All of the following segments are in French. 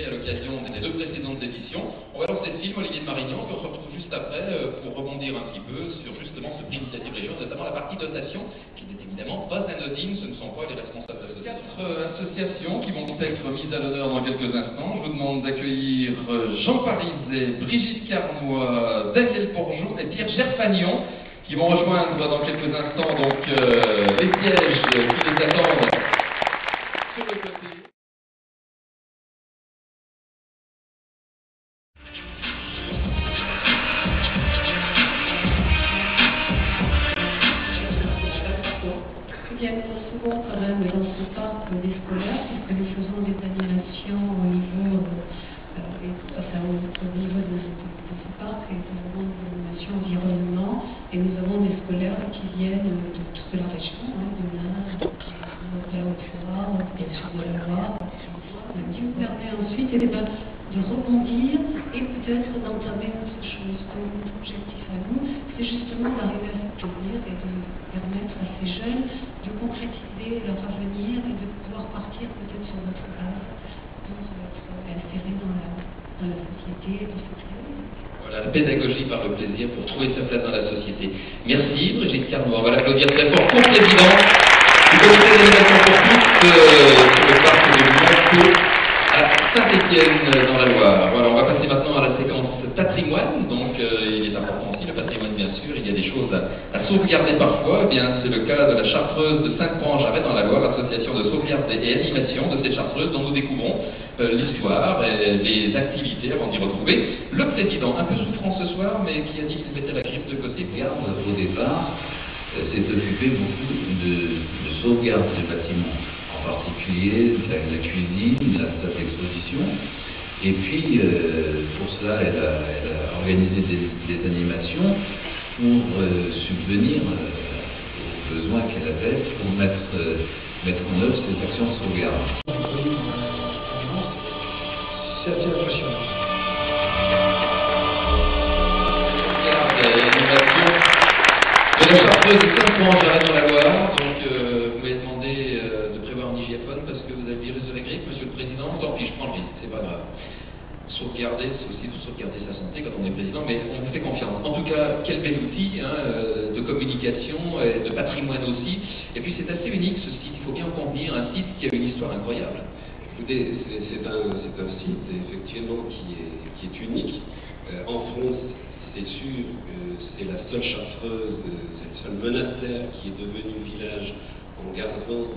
à l'occasion des deux précédentes éditions. On va lancer le film Olivier de Marignan, puis on se retrouve juste après pour rebondir un petit peu sur justement ce prix Initiative Région, notamment la partie dotation, qui n'est évidemment pas anodine, ce ne sont pas les responsables de quatre associations qui vont être mises à l'honneur dans quelques instants. Je vous demande d'accueillir Jean Parizet, Brigitte Carnois, Daniel Bourgeot et Pierre Gerfagnon, qui vont rejoindre dans quelques instants donc les sièges qui les attendent sur le côté. Il y a souvent quand même dans ce parc des scolaires, puisque nous faisons des animations au niveau, au niveau de ce parc, et nous avons des animations environnement, et nous avons des scolaires qui viennent de toute la région, de l'Inde, de la Haute-Loire, de la Loire, qui nous permet ensuite de rebondir et peut-être d'entamer autre chose. Donc notre objectif à nous, c'est justement d'arriver à se tenir et de permettre à ces jeunes de concrétiser leur avenir et de pouvoir partir peut-être sur notre base pour être insérés dans la société et de se créer. Voilà, la pédagogie par le plaisir pour trouver sa place dans la société. Merci Brigitte Carnois. Voilà, Claudia très fort, co-président du comité d'animation pour tous sur le parc de Monceau à Saint-Étienne dans la Loire. Voilà, on va passer maintenant à la séquence patrimoine. Donc il est important aussi le patrimoine, bien sûr. Il y a des choses à sauvegarder parfois. Eh bien, c'est le cas de la chartreuse de Saint-Croix-en-Jarret dans la Loire, association de sauvegarde et animation de cette chartreuse dont nous découvrons l'histoire et les activités avant d'y retrouver le président, un peu souffrant ce soir, mais qui a dit qu'il mettait la griffe de côté. Au départ, s'est occupé beaucoup de sauvegarde des bâtiments, en particulier la cuisine, la salle d'exposition. Et puis, pour cela, elle a organisé des animations pour subvenir aux besoins qu'elle avait pour mettre en œuvre ces actions de sauvegarde. C'est assez impressionnant. De la chartreuse de Saint-Croix-en-Jarret dans la Loire. Donc, vous m'avez demandé de prévoir un hygiène parce que vous avez le virus de la grippe, monsieur le président. Tant pis, je prends le risque, c'est pas grave. Sauvegarder, c'est aussi de sauvegarder sa santé quand on est président, mais on vous fait confiance. En tout cas, quel bel outil de communication, et de patrimoine aussi. Et puis c'est assez unique ce site, il faut bien en convenir, un site qui a une histoire incroyable. Écoutez, c'est un site effectivement qui est unique. En France, c'est sûr que c'est la seule chartreuse, c'est le seul monastère qui est devenu village en gardant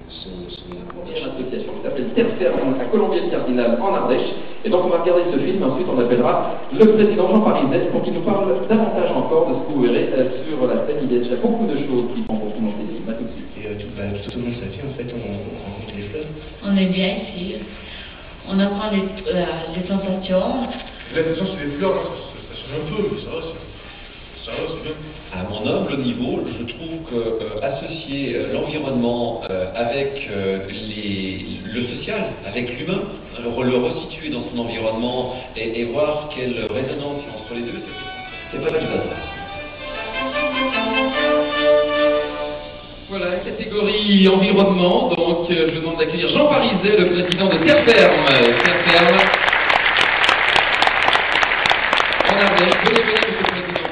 son association qui s'appelle Terre Ferme à Colombier-le-Cardinal en Ardèche. Et donc on va regarder ce film et ensuite on appellera le président Jean Parizet pour qu'il nous parle davantage encore de ce que vous verrez sur la scène. Il y a déjà beaucoup de choses qui sont pour financer ce film. À tout de suite. Et tout au long de sa vie, en fait, on rencontre les fleurs. On est bien ici. On apprend les tentations. L'attention sur les fleurs, ça change un peu, mais ça va, c'est bien. À mon humble niveau, je trouve que associer l'environnement avec le social, avec l'humain, le resituer dans son environnement et voir quelle résonance il y a entre les deux, c'est pas mal du hasard. Voilà, catégorie environnement. Donc je vous demande d'accueillir Jean Parizet, le président de Terre Ferme. Terre Ferme. En Ardèche. Venez, monsieur le président.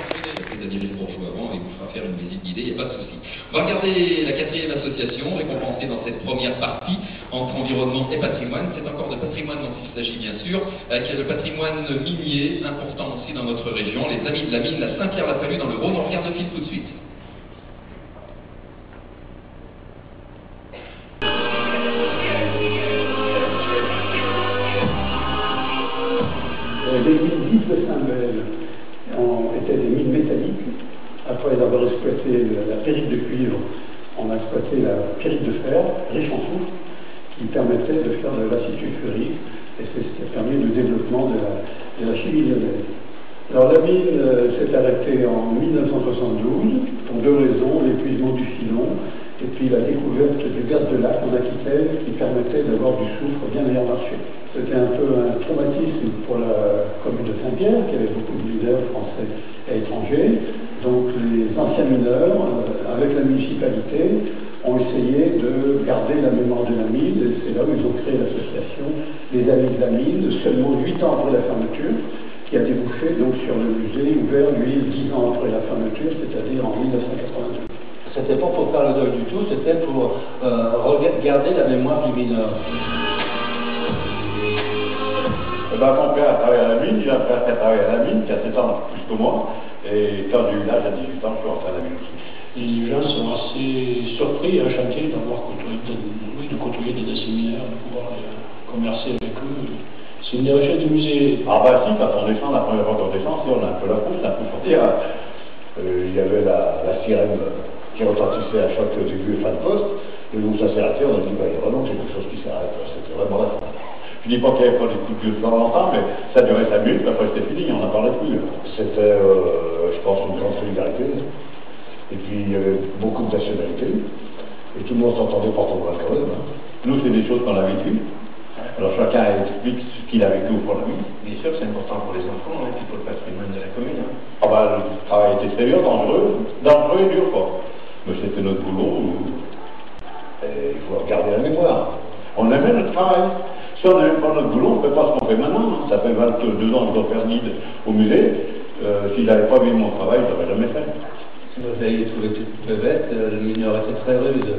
Daniel Bourgeot avant, il vous fera faire une visite guidée, il n'y a pas de souci. On va regarder la quatrième association, récompensée dans cette première partie entre environnement et patrimoine. C'est encore de patrimoine dont il s'agit bien sûr, qui est le patrimoine minier, important aussi dans notre région. Les amis de la mine, la Saint-Pierre-la-Palue dans le Rhône. On regarde le film tout de suite. Les mines dites de Saint-Bel étaient des mines métalliques. Après avoir exploité la pyrite de cuivre, on a exploité la pyrite de fer, riche en soufre, qui permettait de faire de l'acide sulfurique, et c'est ce qui a permis le développement de la chimie lyonnaise. Alors la mine s'est arrêtée en 1972 pour deux raisons, l'épuisement du filon et puis la découverte du gaz de lac en Aquitaine qui permettait d'avoir du soufre bien meilleur marché. C'était un peu un traumatisme pour la commune de Saint-Pierre, qui avait beaucoup de mineurs français et étrangers. Donc les anciens mineurs, avec la municipalité, ont essayé de garder la mémoire de la mine, et c'est là où ils ont créé l'association les Amis de la Mine, seulement 8 ans après la fermeture, qui a débouché donc sur le musée ouvert, lui, 10 ans après la fermeture, c'est-à-dire en 1982. C'était pas pour faire le deuil du tout, c'était pour garder la mémoire du mineur. Mon père a travaillé à la mine, j'ai un frère qui a travaillé à la mine, qui a 7 ans plus que moi, et quand j'ai eu l'âge à 18 ans, je suis rentré à la mine aussi. Les gens sont assez surpris et enchantés d'avoir côtoyé des anciens mineurs, de pouvoir commercer avec eux. C'est une des richesses du musée. Ah bah si, quand on descend, la première fois qu'on descend, si on a un peu la pousse, on a un peu sortir. Il y avait la sirène qui retentissait à chaque début et fin de poste, et où ça s'est arrêté, on a dit, bah, il y a vraiment quelque chose qui s'arrête, c'était vraiment la fin. Je dis pas qu'il n'y avait pas des coups de vieux de temps en temps, mais ça durait 5 minutes, après c'était fini, on n'en parlait plus. C'était, je pense, une grande solidarité. Et puis il y avait beaucoup de nationalités, et tout le monde s'entendait porte-bras quand même. Nous, c'est des choses qu'on a vécues. Alors chacun explique ce qu'il a vécu au fond de la vie. Bien sûr, c'est important pour les enfants, et puis pour le patrimoine de la commune. Ah bah, le travail était très dur, dangereux et dur, quoi. Mais c'était notre boulot, et il faut regarder la mémoire. On aimait notre travail. Si on n'aimait pas notre boulot, on ne fait pas ce qu'on fait maintenant. Ça fait 22 ans que je dois faire guide au musée. Si je n'avais pas vu mon travail, je ne l'aurais jamais fait. Vous avez trouvé toute bête, le mineur était très rude.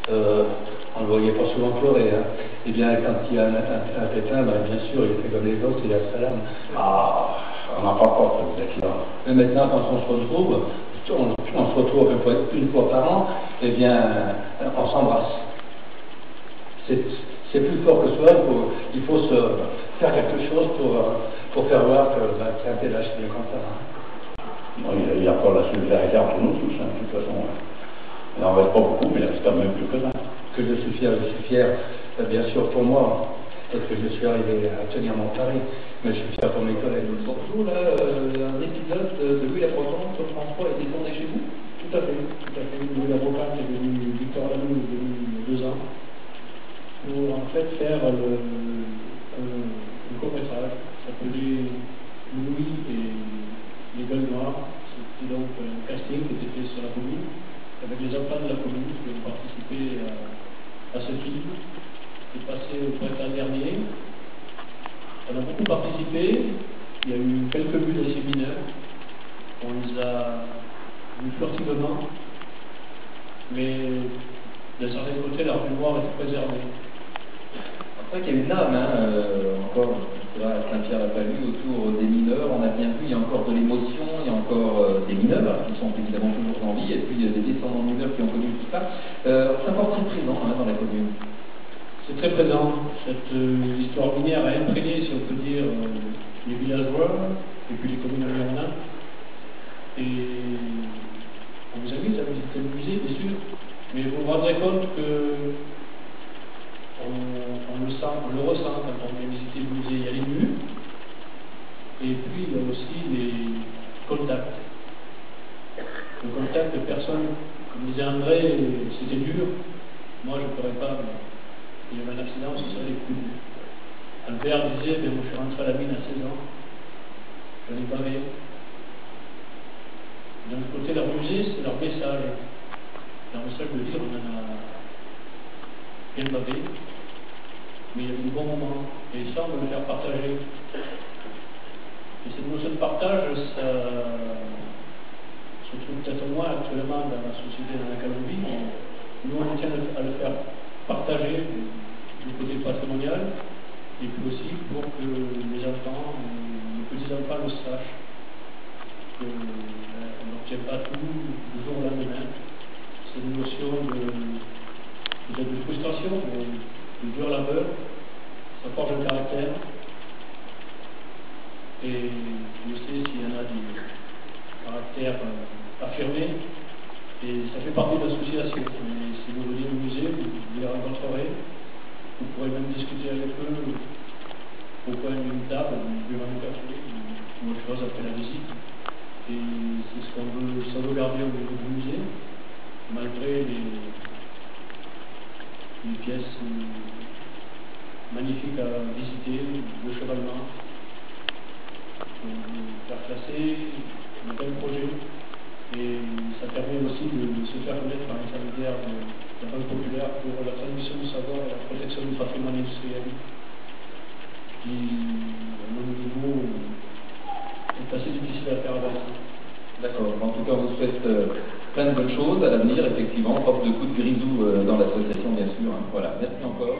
On ne le voyait pas souvent pleurer. Hein. Et bien, quand il y a un pépin, bien sûr, il fait comme les autres, il a salam. Ah, on n'a pas peur de cette là. Mais maintenant, quand on se retrouve, on se retrouve une fois par an, et bien, on s'embrasse. C'est plus fort que soi, il faut se faire quelque chose pour faire voir que c'est un tel âge qui est content. Hein. Il y a encore la solidarité entre nous tous, hein, de toute façon. Il n'en reste pas beaucoup, mais il reste quand même plus que ça. Que je suis fier, bien sûr pour moi, parce que je suis arrivé à tenir mon pari, mais je suis fier pour mes collègues. Bonjour, là, un épisode de Louis la Bretagne sur France 3 est tourné chez vous? Tout à fait. Louis la Bretagne est venu, Victor Lanoux est venu il y a 2 ans, pour en fait faire un court-métrage qui s'appelait Louis et les gueules noires. C'était donc un casting qui était fait sur la commune, avec les enfants de la commune qui ont participé à ce film, qui est passé au printemps dernier. On a beaucoup participé, il y a eu quelques buts de séminaires, on les a vus furtivement, mais d'un certain côté leur mémoire est préservée. C'est vrai qu'il y a une âme, encore, là, à Saint-Pierre-la-Palue, autour des mineurs. On a bien vu, il y a encore de l'émotion, il y a encore des mineurs qui sont évidemment toujours en vie, et puis des descendants de mineurs qui ont connu tout ça. C'est encore très présent dans la commune. C'est très présent. Cette histoire minière a imprégné, si on peut dire, les villageois, et puis les communes environnantes. Et on vous invite à visiter le musée, bien sûr, mais vous vous rendrez compte que on le ressent quand on vient visiter le musée. Il y a les murs, et puis il y a aussi les contacts. Le contact de personnes, comme disait André, c'était dur. Moi, je ne pourrais pas, mais il y avait un accident, ce serait les plus durs. Albert disait, moi je suis rentré à la mine à 16 ans, j'en ai bavé. D'un côté, leur musée, c'est leur message. Leur message de dire, on en a bien bavé, mais il y a eu de bons moments, et ça, on veut le faire partager. Et cette notion de partage, ça se trouve peut-être moins actuellement dans la société dans laquelle on vit, mais nous, on tient à le faire partager du côté patrimonial, et puis aussi pour que les enfants, les petits-enfants le sachent, qu'on n'obtient pas tout du jour au lendemain. C'est une notion peut-être de frustration, mais de dur labeur, ça forge un caractère. Et je sais s'il y en a du caractère affirmé, et ça fait partie de l'association. Et si vous venez au musée, vous les rencontrerez, vous pourrez même discuter avec eux au coin d'une table, devant un café, ou autre chose après la visite. Et c'est ce qu'on veut sauvegarder au niveau du musée, malgré les pièces magnifiques à visiter, le chevalement, faire classer, un bel projet, et ça permet aussi de se faire connaître par l'intermédiaire de la Banque populaire pour la transmission du savoir et la protection du patrimoine industriel. de coup de grisou dans l'association, bien sûr. Voilà, merci encore.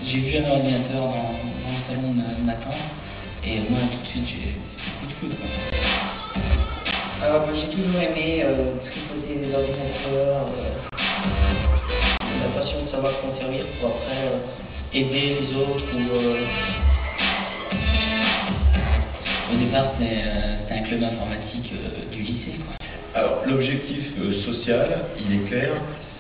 J'ai vu un ordinateur dans le salon de ma tante et moi tout de suite j'ai coup de foudre. Alors j'ai toujours aimé tripoter des ordinateurs, la passion de savoir s'en servir pour après aider les autres Au départ c'était un club informatique du lycée, quoi. Alors l'objectif social, il est clair,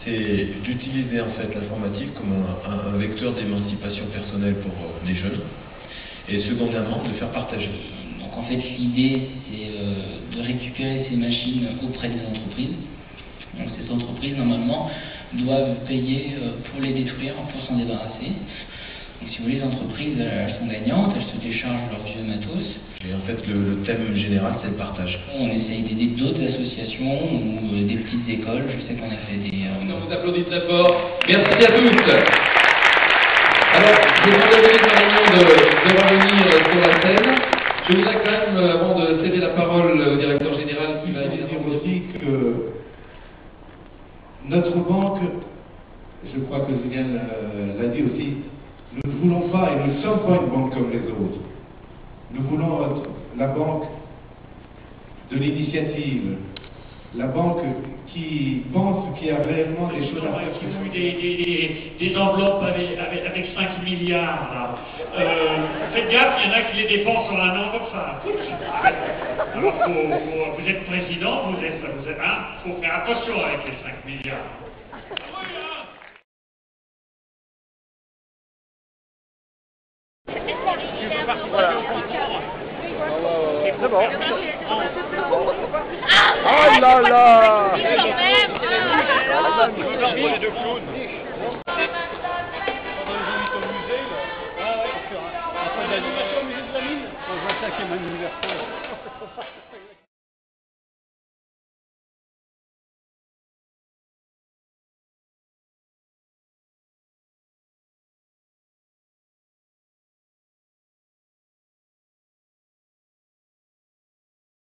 c'est d'utiliser en fait l'informatique comme un vecteur d'émancipation personnelle pour les jeunes, et secondairement de faire partager. Donc en fait l'idée c'est de récupérer ces machines auprès des entreprises. Donc ces entreprises normalement doivent payer pour les détruire, pour s'en débarrasser. Donc si vous voulez, les entreprises elles sont gagnantes, elles se déchargent leur vieux matos. Et en fait le thème général c'est le partage. On essaye d'aider d'autres associations ou des petites écoles, je sais qu'on a fait des... On vous applaudit très fort. Merci à tous. Alors, je vous remercie de revenir sur la scène. Je voudrais quand même, avant de céder la parole au directeur général qui va dire aussi que notre banque, je crois que Zidane l'a dit aussi, nous ne voulons pas et nous ne sommes pas une banque comme les autres. Nous voulons être la banque de l'initiative, la banque qui pense qu'il y a réellement des choses à faire. Des enveloppes avec 5 milliards là. Faites gaffe, il y en a qui les dépensent sur un an comme ça. Alors vous êtes président, vous êtes faut faire attention avec les 5 milliards. C'est bon. Oh là là! L'animation au musée de la mine, dans un 5e anniversaire.